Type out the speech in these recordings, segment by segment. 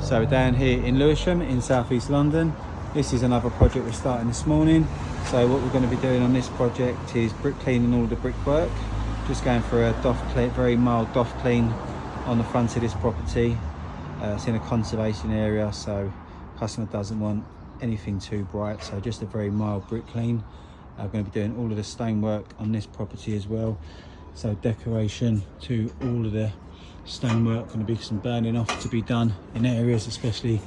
So we're down here in Lewisham in southeast London. This is another project we're starting this morning. So what we're going to be doing on this project is brick cleaning all the brickwork. Just going for a very mild doff clean on the front of this property. It's in a conservation area, so customer doesn't want anything too bright, so just a very mild brick clean. I'm going to be doing all of the stonework on this property as well. So decoration to all of the stonework, going to be some burning off to be done in areas, especially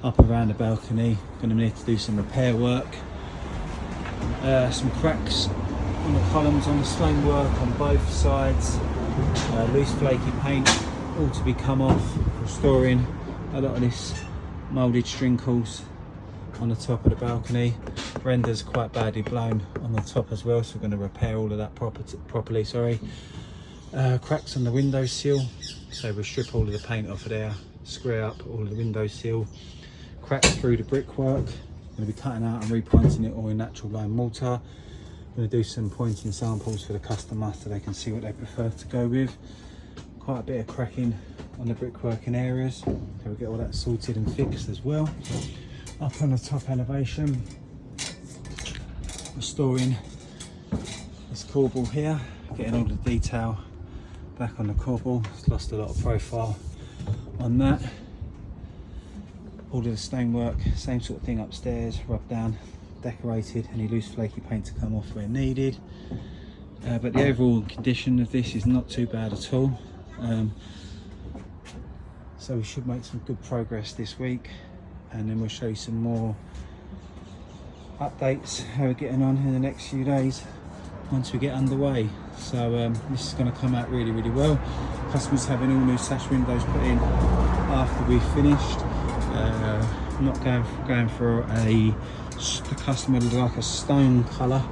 up around the balcony. Going to need to do some repair work, some cracks on the columns on the stonework on both sides, loose flaky paint all to be come off, restoring a lot of this moulded strinkles on the top of the balcony. Render's quite badly blown on the top as well, so we're going to repair all of that properly. Cracks on the window sill, so we'll strip all of the paint off of there, square up all of the window sill. Cracks through the brickwork, going to be cutting out and repointing it all in natural lime mortar. Going to do some pointing samples for the customer so they can see what they prefer to go with. Quite a bit of cracking on the brickwork in areas, so we'll get all that sorted and fixed as well. Up on the top elevation, restoring this corbel here, getting all the detail back on the corbel. It's lost a lot of profile on that. All of the stonework, same sort of thing upstairs, rubbed down, decorated, any loose flaky paint to come off where needed. But the overall condition of this is not too bad at all. So we should make some good progress this week, and then we'll show you some more updates, how we're getting on in the next few days once we get underway. So this is going to come out really well. Customers having all new sash windows put in after we've finished. Not going for the customer would like a stone colour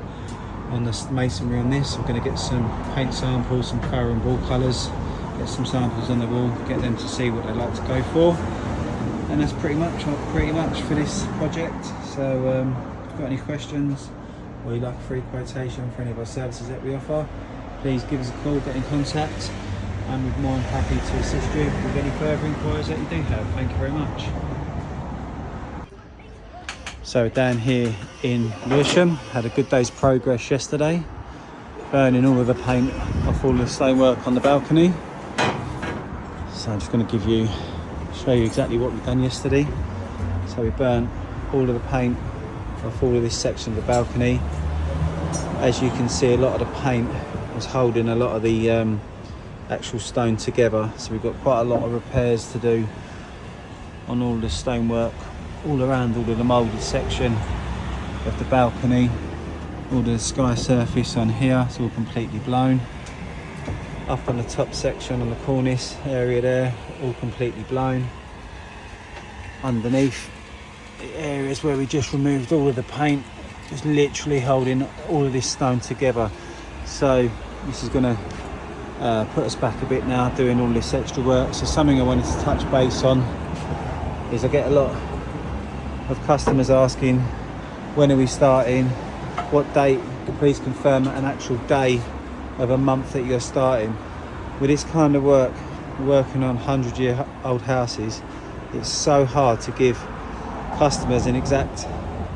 on the masonry on this. I'm going to get some paint samples, some colour and wall colours, get some samples on the wall, get them to see what they'd like to go for. And that's pretty much for this project. So if you've got any questions or you'd like a free quotation for any of our services that we offer, please give us a call, get in contact, and we're more than happy to assist you with any further inquiries that you do have. Thank you very much. So down here in Lewisham, had a good day's progress yesterday, burning all of the paint off all the stonework on the balcony. So I'm just going to show you exactly what we've done yesterday. So we burnt all of the paint off all of this section of the balcony. As you can see, a lot of the paint was holding a lot of the actual stone together. So we've got quite a lot of repairs to do on all the stonework, all around all of the moulded section of the balcony. All the sky surface on here, it's all completely blown. Up on the top section on the cornice area there, all completely blown. Underneath the areas where we just removed all of the paint, just literally holding all of this stone together. So this is going to put us back a bit now, doing all this extra work. So something I wanted to touch base on is I get a lot of customers asking, when are we starting, what date, please confirm an actual day of a month that you're starting. With this kind of work, working on 100-year-old houses, it's so hard to give customers an exact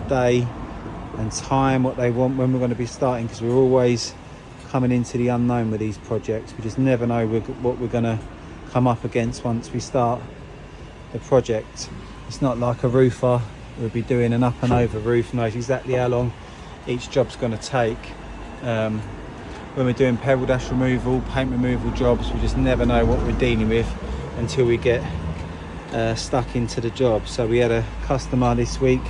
day and time, what they want, when we're going to be starting, because we're always coming into the unknown with these projects. We just never know what we're going to come up against once we start the project. It's not like a roofer who'll be doing an up and over roof, knows exactly how long each job's going to take. When we're doing pebble dash removal, paint removal jobs, we just never know what we're dealing with until we get stuck into the job. So we had a customer this week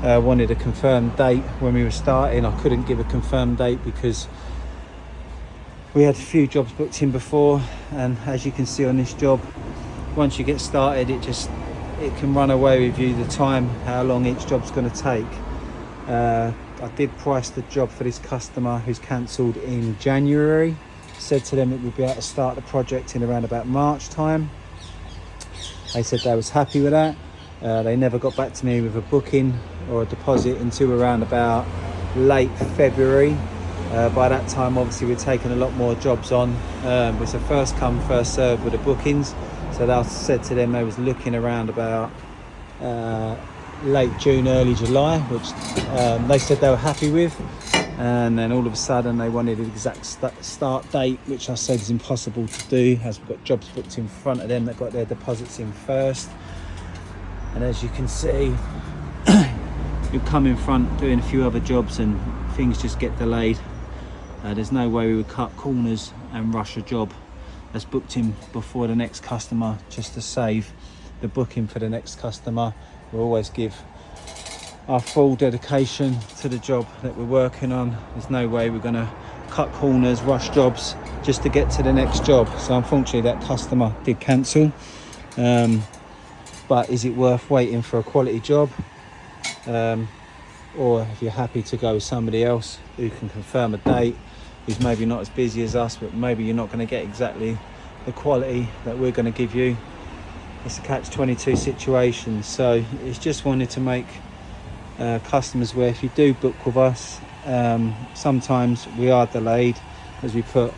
wanted a confirmed date when we were starting. I couldn't give a confirmed date because we had a few jobs booked in before, and as you can see on this job, once you get started, it can run away with you, the time, how long each job's going to take. I did price the job for this customer who's cancelled in January. Said to them that we'd be able to start the project in around about March time. They said they was happy with that. They never got back to me with a booking or a deposit until around about late February. By that time, obviously, we're taking a lot more jobs on. It's a first come, first serve with the bookings. So they said to them they was looking around about late June, early July, which they said they were happy with. And then all of a sudden they wanted an exact start date, which I said is impossible to do, as we've got jobs booked in front of them that got their deposits in first. And as you can see, you come in front doing a few other jobs and things just get delayed. There's no way we would cut corners and rush a job that's booked in before the next customer just to save the booking for the next customer. We'll always give our full dedication to the job that we're working on. There's no way we're going to cut corners, rush jobs just to get to the next job. So unfortunately that customer did cancel. But is it worth waiting for a quality job? Or if you're happy to go with somebody else who can confirm a date, who's maybe not as busy as us, but maybe you're not going to get exactly the quality that we're going to give you. It's a catch-22 situation. So it's just wanted to make customers aware, if you do book with us, sometimes we are delayed as we put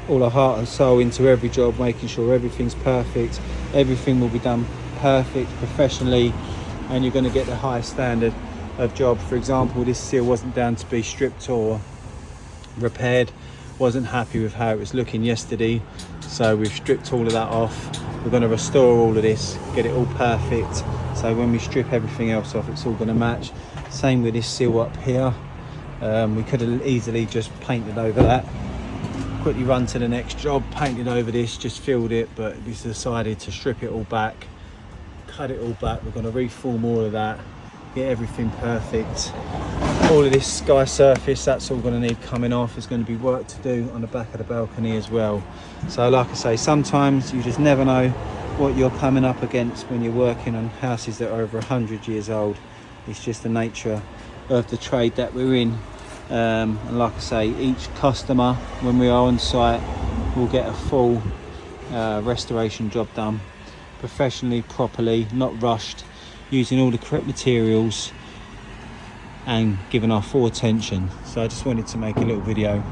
all our heart and soul into every job, making sure everything's perfect. Everything will be done perfect, professionally, and you're going to get the highest standard of job. For example, this seal wasn't down to be stripped or repaired. Wasn't happy with how it was looking yesterday, so we've stripped all of that off. We're going to restore all of this, get it all perfect, so when we strip everything else off, it's all going to match. Same with this seal up here. We could have easily just painted over that, quickly run to the next job, painted over this, just filled it, but we decided to strip it all back, cut it all back. We're going to reform all of that, get everything perfect. All of this sky surface, that's all going to need coming off. There's going to be work to do on the back of the balcony as well. So like I say, sometimes you just never know what you're coming up against when you're working on houses that are over 100 years old. It's just the nature of the trade that we're in. And like I say, each customer, when we are on site, will get a full restoration job done professionally, properly, not rushed, using all the correct materials and giving our full attention. So I just wanted to make a little video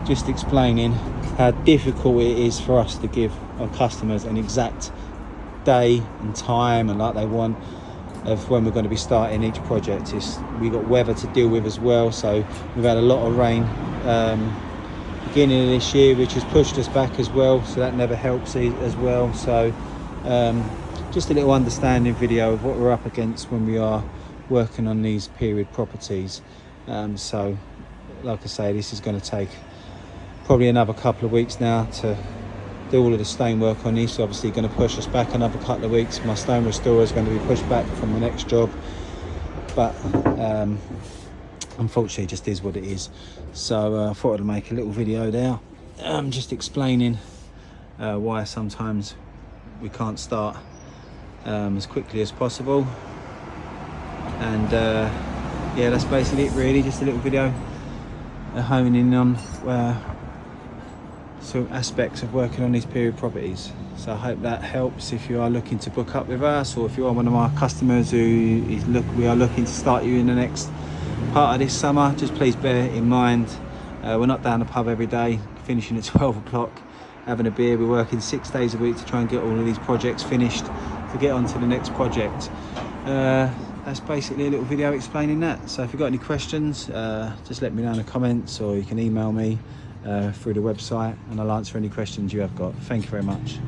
just explaining how difficult it is for us to give our customers an exact day and time and like they want of when we're going to be starting each project. We've got weather to deal with as well, so we've had a lot of rain beginning of this year, which has pushed us back as well, so that never helps as well. So just a little understanding video of what we're up against when we are working on these period properties. So like I say, this is going to take probably another couple of weeks now to do all of the stonework on this. Obviously going to push us back another couple of weeks. My stone restorer is going to be pushed back from the next job, but unfortunately it just is what it is. So I thought I'd make a little video there, just explaining why sometimes we can't start as quickly as possible. And yeah, that's basically it really, just a little video honing in on sort of aspects of working on these period properties. So I hope that helps if you are looking to book up with us, or if you are one of our customers who is we are looking to start you in the next part of this summer. Just please bear in mind, we're not down the pub every day finishing at 12 o'clock having a beer. We're working 6 days a week to try and get all of these projects finished to get on to the next project. That's basically a little video explaining that. So if you've got any questions, just let me know in the comments, or you can email me through the website and I'll answer any questions you have got. Thank you very much.